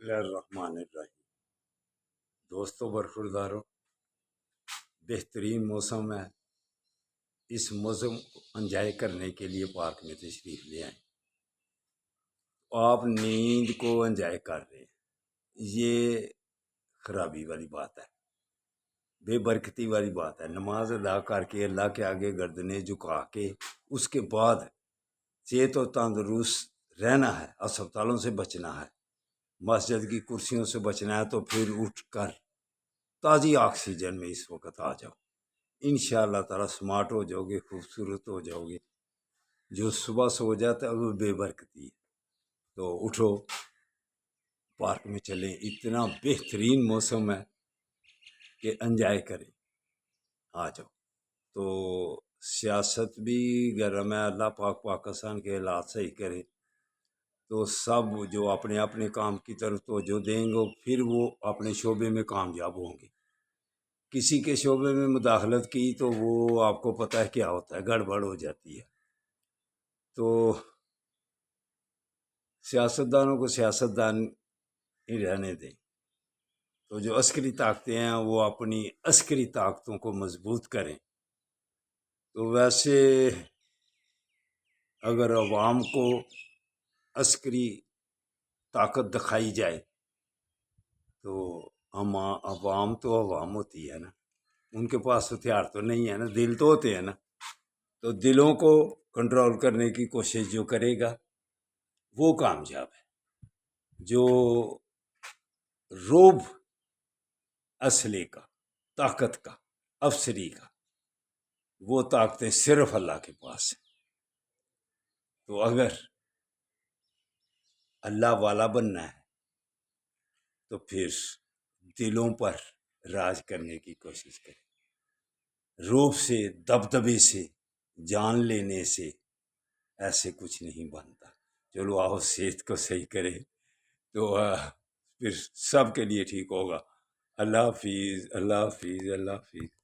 اللہ الرحمن الرحیم۔ دوستو برخوردارو، بہترین موسم ہے۔ اس موسم کو انجوائے کرنے کے لیے پارک میں تشریف لے آئیں۔ آپ نیند کو انجوائے کر رہے ہیں، یہ خرابی والی بات ہے، بے برکتی والی بات ہے۔ نماز ادا کر کے اللہ کے آگے گردنیں جھکا کے اس کے بعد صحت و تندرست رہنا ہے، اسپتالوں سے بچنا ہے، مسجد کی کرسیوں سے بچنا ہے، تو پھر اٹھ کر تازی آکسیجن میں اس وقت آ جاؤ۔ انشاءاللہ تعالیٰ سمارٹ ہو جاؤ گے، خوبصورت ہو جاؤ گے۔ جو صبح سو جاتا ہے وہ بے برکتی ہے۔ تو اٹھو، پارک میں چلیں، اتنا بہترین موسم ہے کہ انجوائے کریں، آ جاؤ۔ تو سیاست بھی گرم ہے، اللہ پاک پاکستان کے حالات صحیح کرے تو سب جو اپنے اپنے کام کی طرف توجہ دیں گے پھر وہ اپنے شعبے میں کامیاب ہوں گے۔ کسی کے شعبے میں مداخلت کی تو وہ آپ کو پتہ ہے کیا ہوتا ہے، گڑبڑ ہو جاتی ہے۔ تو سیاستدانوں کو سیاستدان ہی رہنے دیں۔ تو جو عسکری طاقتیں ہیں وہ اپنی عسکری طاقتوں کو مضبوط کریں۔ تو ویسے اگر عوام کو عسکری طاقت دکھائی جائے تو عوام تو عوام ہوتی ہے نا، ان کے پاس ہتھیار تو نہیں ہے نا، دل تو ہوتے ہیں نا۔ تو دلوں کو کنٹرول کرنے کی کوشش جو کرے گا وہ کامیاب ہے۔ جو روب اسلحے کا، طاقت کا، افسری کا، وہ طاقتیں صرف اللہ کے پاس ہیں۔ تو اگر اللہ والا بننا ہے تو پھر دلوں پر راج کرنے کی کوشش کریں۔ روب سے، دبدبے سے، جان لینے سے ایسے کچھ نہیں بنتا۔ چلو آؤ صحت کو صحیح کرے تو پھر سب کے لیے ٹھیک ہوگا۔ اللہ حافظ، اللہ حافظ، اللہ حافظ۔